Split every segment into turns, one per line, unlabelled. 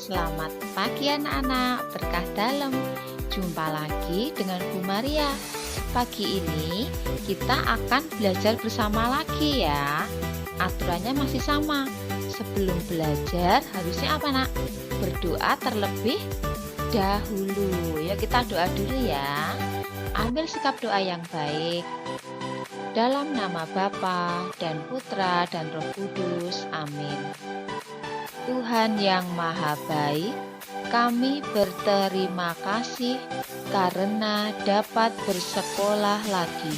Selamat pagi anak-anak, berkah dalam. Jumpa lagi dengan Bu Maria. Pagi ini kita akan belajar bersama lagi ya. Aturannya masih sama. Sebelum belajar harusnya apa nak? Berdoa terlebih dahulu. Yuk kita doa dulu ya. Ambil sikap doa yang baik. Dalam nama Bapa dan Putra dan Roh Kudus. Amin. Tuhan yang Maha Baik, kami berterima kasih karena dapat bersekolah lagi.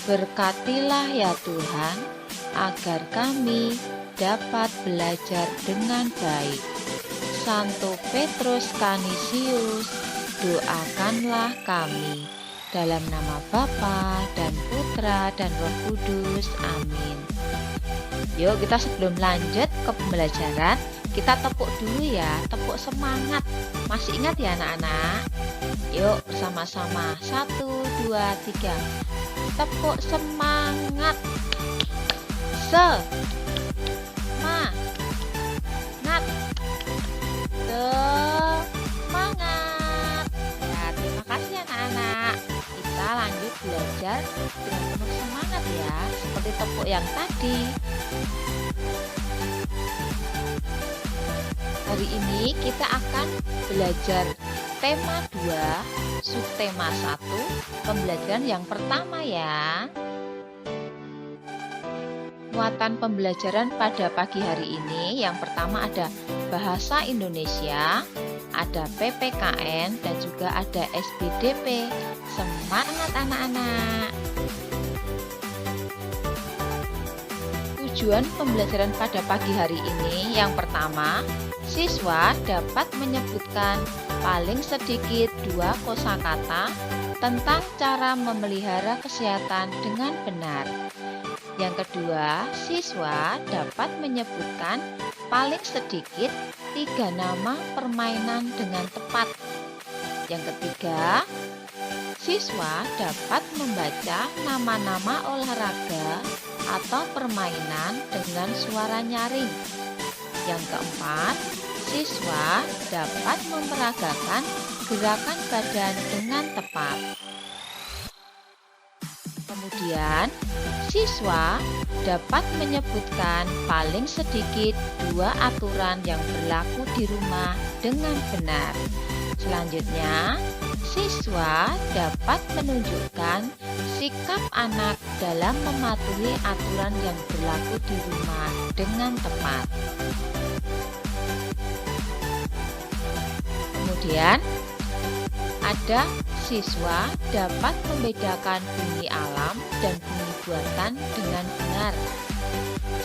Berkatilah ya Tuhan, agar kami dapat belajar dengan baik. Santo Petrus Canisius, doakanlah kami. Dalam nama Bapa dan Putra dan Roh Kudus. Amin. Yuk kita sebelum lanjut ke pembelajaran, kita tepuk dulu ya, tepuk semangat. Masih ingat ya anak-anak? Yuk bersama-sama, 1, 2, 3. Tepuk semangat. Semangat. Semangat. Ya, terima kasih anak-anak. Kita lanjut belajar dengan penuh semangat ya, seperti tepuk yang tadi. Hari ini kita akan belajar tema 2, subtema 1, pembelajaran yang pertama ya. Muatan pembelajaran pada pagi hari ini yang pertama ada bahasa Indonesia, ada PPKN dan juga ada SBDP. Semangat anak-anak. Tujuan pembelajaran pada pagi hari ini yang pertama, siswa dapat menyebutkan paling sedikit 2 kosakata tentang cara memelihara kesehatan dengan benar. Yang kedua, siswa dapat menyebutkan paling sedikit 3 nama permainan dengan tepat. Yang ketiga, siswa dapat membaca nama-nama olahraga atau permainan dengan suara nyaring. Yang keempat, siswa dapat memperagakan gerakan badan dengan tepat. Kemudian, siswa dapat menyebutkan paling sedikit 2 aturan yang berlaku di rumah dengan benar. Selanjutnya, siswa dapat menunjukkan sikap anak dalam mematuhi aturan yang berlaku di rumah dengan tepat. Kemudian, ada siswa dapat membedakan bunyi alam dan bunyi buatan dengan benar.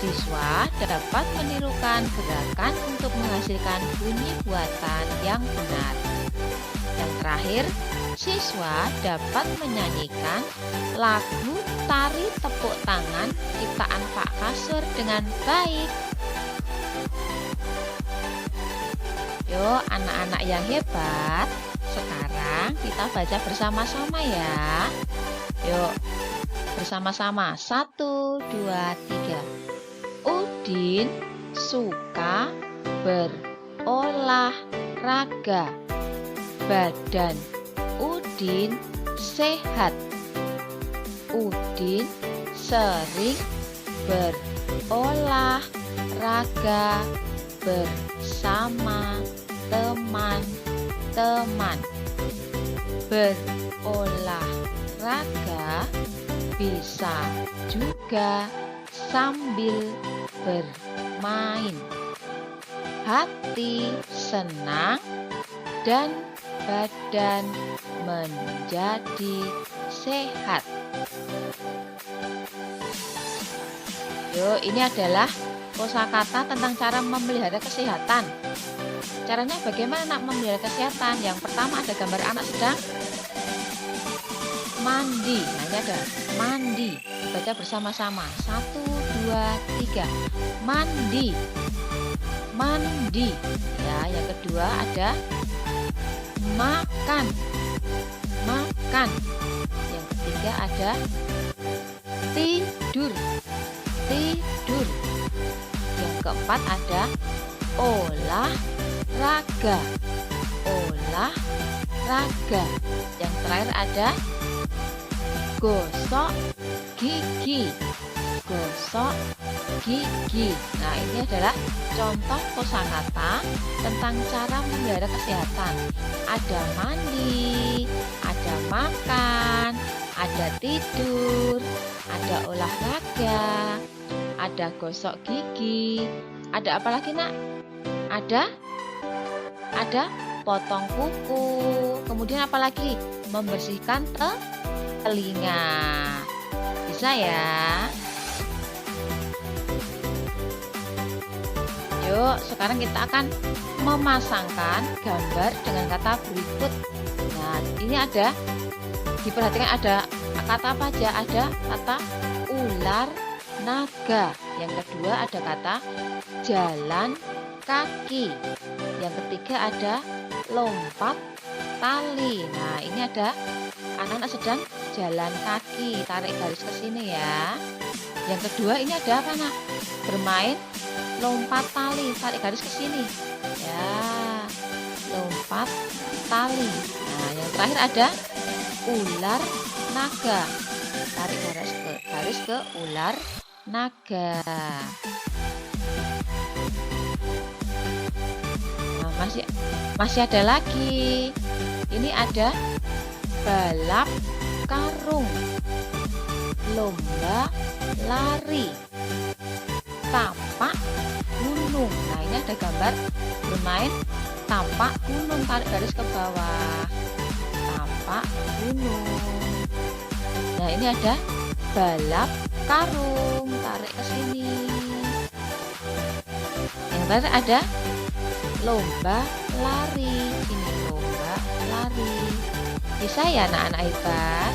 Siswa dapat menirukan gerakan untuk menghasilkan bunyi buatan yang benar. Yang terakhir, siswa dapat menyanyikan lagu tari tepuk tangan ciptaan Pak Kasur dengan baik. Yuk anak-anak yang hebat, sekarang kita baca bersama-sama ya. Yuk bersama-sama, 1, 2, 3. Udin suka berolahraga. Badan Udin sehat. Udin sering berolahraga bersama teman-teman. Berolahraga bisa juga sambil bermain. Hati senang dan badan menjadi sehat. Yuk, ini adalah kosakata tentang cara memelihara kesehatan. Caranya bagaimana nak memelihara kesehatan? Yang pertama ada gambar anak sedang mandi. Nah, ini ada mandi. Dibaca bersama-sama. 1, 2, 3. Mandi. Mandi. Ya, yang kedua ada makan. Makan. Yang ketiga ada tidur. Tidur. Yang keempat ada olahraga, olahraga. Yang terakhir ada gosok gigi, gosok gigi. Nah, ini adalah contoh kosakata tentang cara memelihara kesehatan. Ada mandi, ada makan, ada tidur, ada olahraga, ada gosok gigi. Ada apa lagi, Nak? Ada potong kuku. Kemudian apa lagi? Membersihkan telinga. Bisa ya? Yuk, sekarang kita akan memasangkan gambar dengan kata berikut. Nah, ini diperhatikan ada kata apa aja? Ada kata ular naga. Yang kedua ada kata jalan kaki. Yang ketiga ada lompat tali. Nah, ini ada anak-anak sedang jalan kaki. Tarik garis ke sini ya. Yang kedua ini ada apa, Nak? Bermain lompat tali, tarik garis ke sini. Ya, lompat tali. Nah, yang terakhir ada ular naga. Tarik garis ke ular naga. Nah, masih ada lagi. Ini ada balap karung, lomba lari, tapak gunung. Nah, ini ada gambar bermain tapak gunung, tarik garis ke bawah. Tapak gunung. Nah, ini ada balap karung, tarik ke sini. Yang terakhir ada lomba lari. Ini lomba lari. Bisa ya, anak-anak hebat?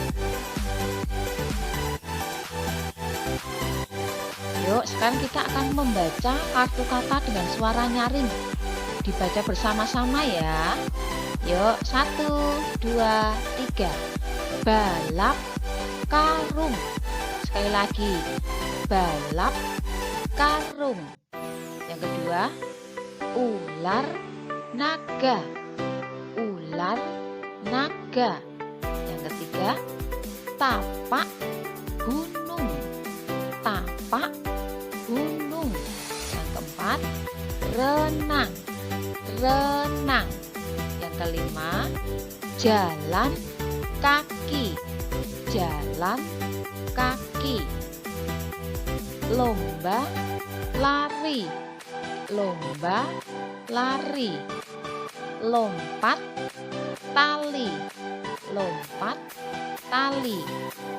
Yuk, sekarang kita akan membaca kartu kata dengan suara nyaring. Dibaca bersama-sama ya. Yuk, 1, 2, 3. Balap karung. Sekali lagi, balap karung. Yang kedua, ular naga, ular naga. Yang ketiga, tapak gunung, tapak gunung. Yang keempat, renang, renang. Yang kelima, jalan kaki, jalan kaki. Lomba lari, lomba lari. Lompat tali, lompat tali.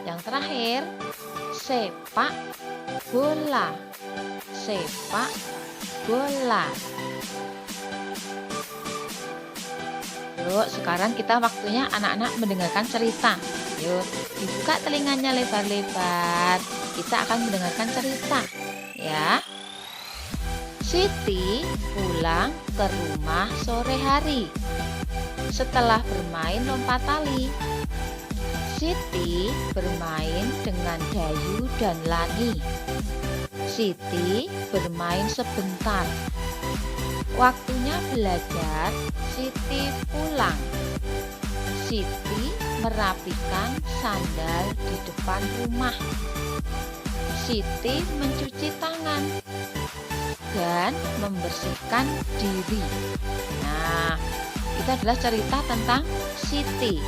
Yang terakhir, sepak bola, sepak bola. Yuk, sekarang kita waktunya anak-anak mendengarkan cerita. Yuk, dibuka telinganya lebar-lebar. Kita akan mendengarkan cerita, ya. Siti pulang ke rumah sore hari setelah bermain lompat tali. Siti bermain dengan Dayu dan Lani. Siti bermain sebentar. Waktunya belajar, Siti pulang. Siti merapikan sandal di depan rumah. Siti mencuci tangan dan membersihkan diri. Nah, itu adalah cerita tentang Siti.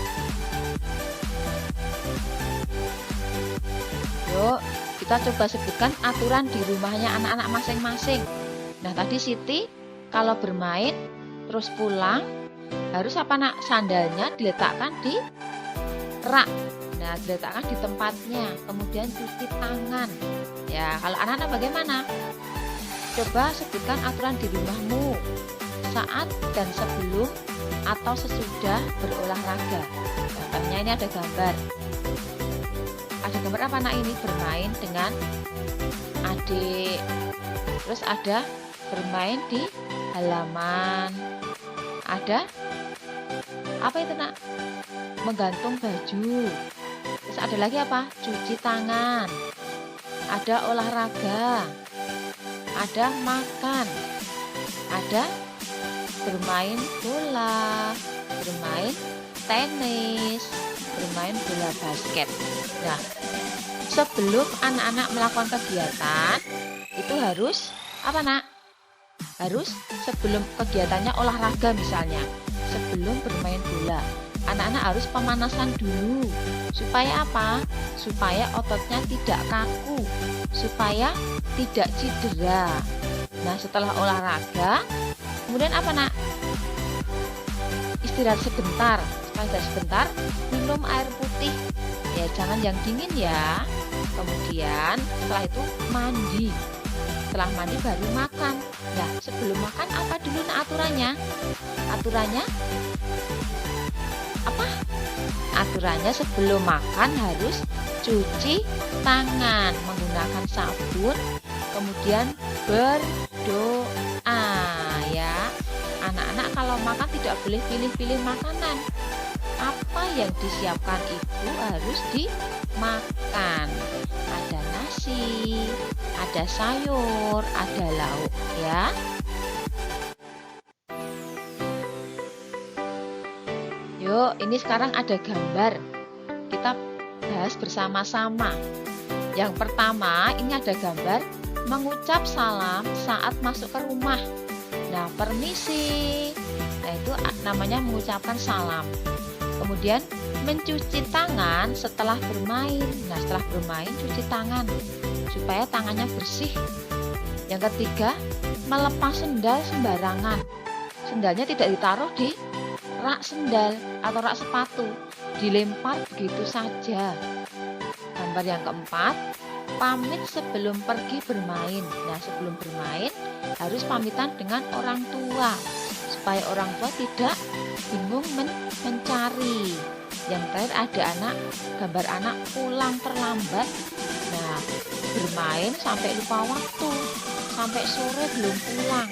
Yuk, kita coba sebutkan aturan di rumahnya anak-anak masing-masing. Nah, tadi Siti kalau bermain terus pulang harus apa, Nak? Sandalnya diletakkan di rak. Nah, diletakkan di tempatnya. Kemudian cuci tangan. Ya, kalau anak-anak bagaimana? Coba sebutkan aturan di rumahmu saat dan sebelum atau sesudah berolahraga. Contohnya ini ada gambar. Ada gambar apa, Nak? Ini bermain dengan adik. Terus ada bermain di halaman. Ada apa itu, Nak? Menggantung baju. Terus ada lagi apa? Cuci tangan. Ada olahraga. Ada makan. Ada bermain bola, bermain tenis, bermain bola basket. Nah, sebelum anak-anak melakukan kegiatan, itu harus apa, Nak? Harus sebelum kegiatannya olahraga misalnya, sebelum bermain bola, anak-anak harus pemanasan dulu. Supaya apa? Supaya ototnya tidak kaku, supaya tidak cedera. Nah, setelah olahraga, kemudian apa, Nak? Istirahat sebentar. Istirahat sebentar, minum air putih. Ya, jangan yang dingin ya. Kemudian setelah itu mandi. Setelah mandi baru makan. Nah, sebelum makan apa dulu, Nak, aturannya? Aturannya apa? Aturannya sebelum makan harus cuci tangan menggunakan sabun, kemudian berdoa ya. Anak-anak kalau makan tidak boleh pilih-pilih makanan. Apa yang disiapkan ibu harus dimakan. Ada nasi, ada sayur, ada lauk ya. Yuk, ini sekarang ada gambar. Kita bahas bersama-sama. Yang pertama, ini ada gambar mengucap salam saat masuk ke rumah. Nah, permisi. Nah, itu namanya mengucapkan salam. Kemudian mencuci tangan setelah bermain. Nah, setelah bermain cuci tangan supaya tangannya bersih. Yang ketiga, melepas sendal sembarangan. Sendalnya tidak ditaruh di rak sendal atau rak sepatu, dilempar begitu saja. Gambar yang keempat, pamit sebelum pergi bermain. Nah, sebelum bermain harus pamitan dengan orang tua supaya orang tua tidak bingung mencari. Yang terakhir ada gambar anak pulang terlambat. Nah, bermain sampai lupa waktu, sampai sore belum pulang,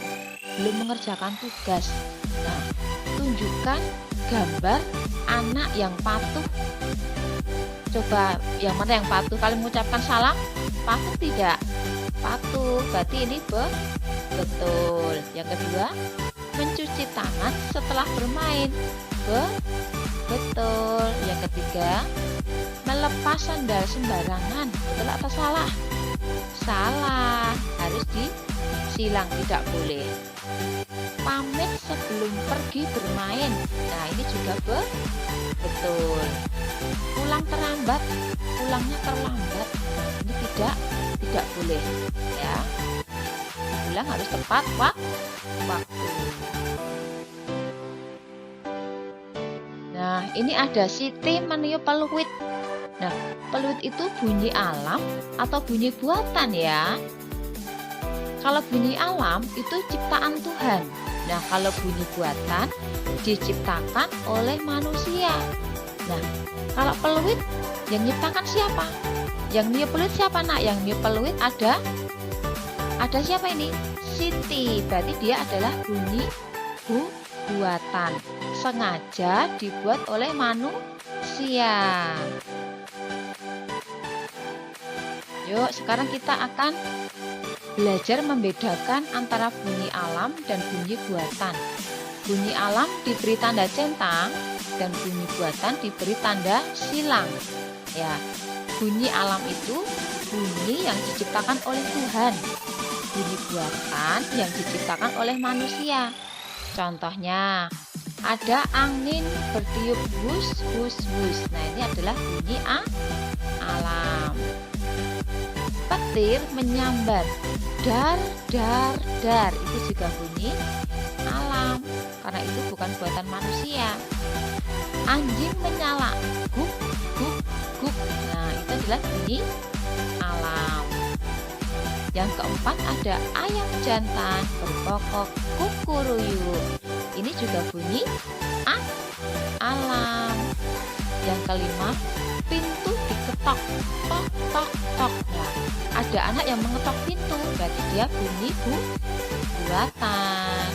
belum mengerjakan tugas. Nah, tunjukkan gambar anak yang patuh. Coba yang mana yang patuh? Kalian mengucapkan salam, patuh tidak? Patuh, berarti ini betul. Yang kedua, mencuci tangan setelah bermain. Betul. Yang ketiga, melepas sandal sembarangan. Betul atau salah? Salah, harus disilang, tidak boleh. Pamit sebelum pergi bermain. Nah, ini juga betul. Pulang terlambat, pulangnya terlambat. Ini tidak boleh ya. Pulang harus tepat waktu. Nah, ini ada Siti meniup peluit. Nah, peluit itu bunyi alam atau bunyi buatan ya? Kalau bunyi alam itu ciptaan Tuhan. Nah, kalau bunyi buatan diciptakan oleh manusia. Nah, kalau peluit yang nyiptakan siapa? Yang niup peluit siapa, Nak? Yang niup peluit ada siapa ini? Siti. Berarti dia adalah bunyi buatan. Sengaja dibuat oleh manusia. Yuk, sekarang kita akan belajar membedakan antara bunyi alam dan bunyi buatan. Bunyi alam diberi tanda centang dan bunyi buatan diberi tanda silang. Ya, bunyi alam itu bunyi yang diciptakan oleh Tuhan. Bunyi buatan yang diciptakan oleh manusia. Contohnya, ada angin bertiup hus hus hus. Nah, ini adalah bunyi alam. Petir menyambar dar dar dar, itu juga bunyi alam karena itu bukan buatan manusia. Anjing menyala guk guk guk. Nah, itu adalah bunyi alam. Yang keempat ada ayam jantan berkokok kukuruyuk. Ini juga bunyi alam. Yang kelima, pintu diketok tok tok tok. Nah, ada anak yang mengetok pintu, berarti dia bunyi buatan.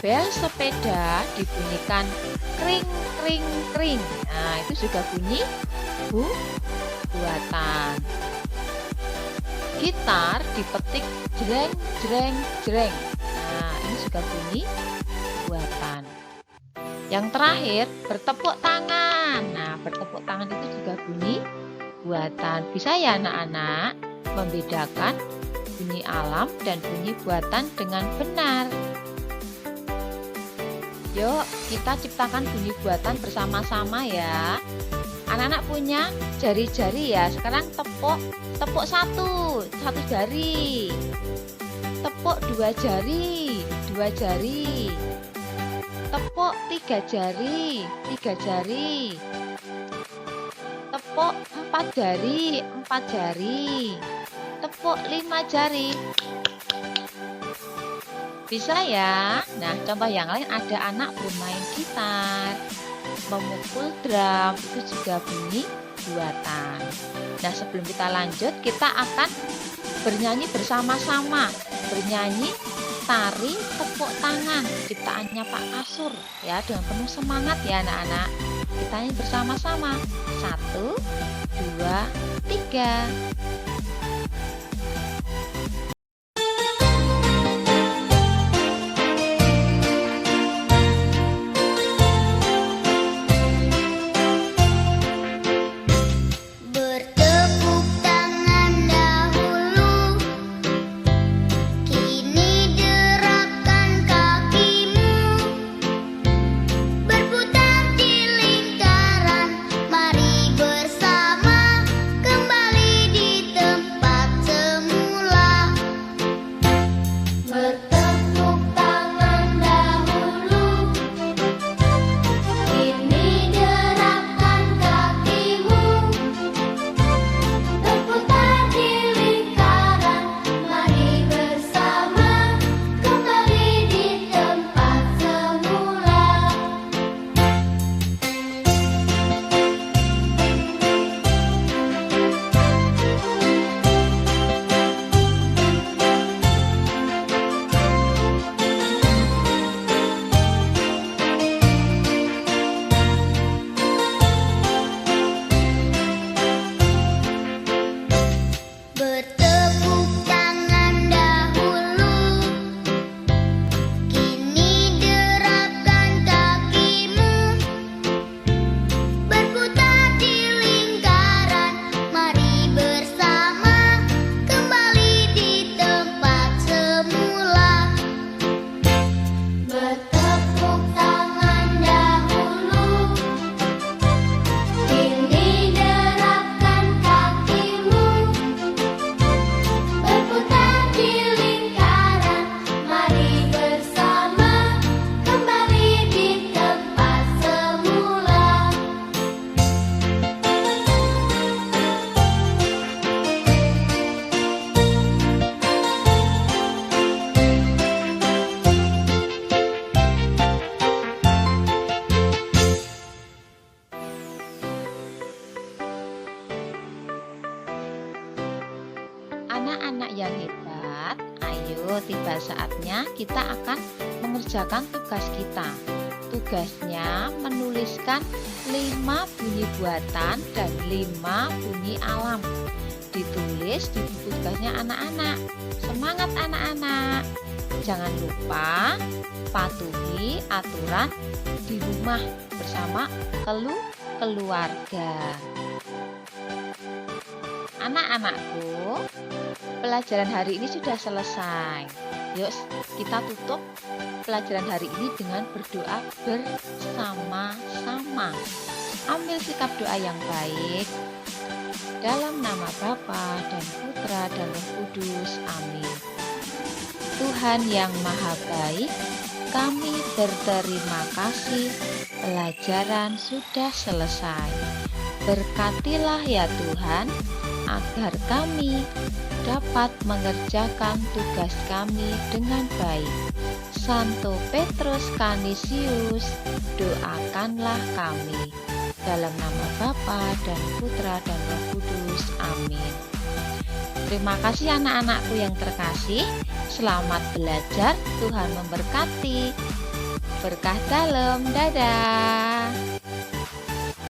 Bel sepeda dibunyikan kring kring kring. Nah, itu juga bunyi buatan. Gitar dipetik jreng jreng jreng. Nah, ini juga bunyi buatan. Yang terakhir, bertepuk tangan. Nah, bertepuk tangan itu juga bunyi buatan. Bisa ya anak-anak membedakan bunyi alam dan bunyi buatan dengan benar. Yuk, kita ciptakan bunyi buatan bersama-sama ya. Anak-anak punya jari-jari ya. Sekarang tepuk satu jari. Tepuk dua jari. Tepuk tiga jari. Tepuk empat jari. Tepuk 5 jari. Bisa ya. Nah, contoh yang lain ada anak bermain gitar, memukul drum, itu juga bunyi buatan. Nah, sebelum kita lanjut, kita akan bernyanyi bersama-sama. Bernyanyi tari tepuk tangan ciptaannya Pak Kasur ya, dengan penuh semangat ya anak-anak. Kita nyanyi bersama-sama. 1, 2, 3. Anak-anak yang hebat, ayo tiba saatnya kita akan mengerjakan tugas kita. Tugasnya menuliskan 5 bunyi buatan dan 5 bunyi alam. Ditulis di buku tugasnya anak-anak. Semangat anak-anak. Jangan lupa patuhi aturan di rumah bersama keluarga. Anak-anakku, pelajaran hari ini sudah selesai. Yuk kita tutup pelajaran hari ini dengan berdoa bersama-sama. Ambil sikap doa yang baik. Dalam nama Bapa dan Putra dan Roh Kudus. Amin. Tuhan yang Maha Baik, kami berterima kasih pelajaran sudah selesai. Berkatilah ya Tuhan, agar kami dapat mengerjakan tugas kami dengan baik. Santo Petrus Canisius, doakanlah kami. Dalam nama Bapa dan Putra dan Roh Kudus. Amin. Terima kasih anak-anakku yang terkasih. Selamat belajar, Tuhan memberkati. Berkah dalam, dadah.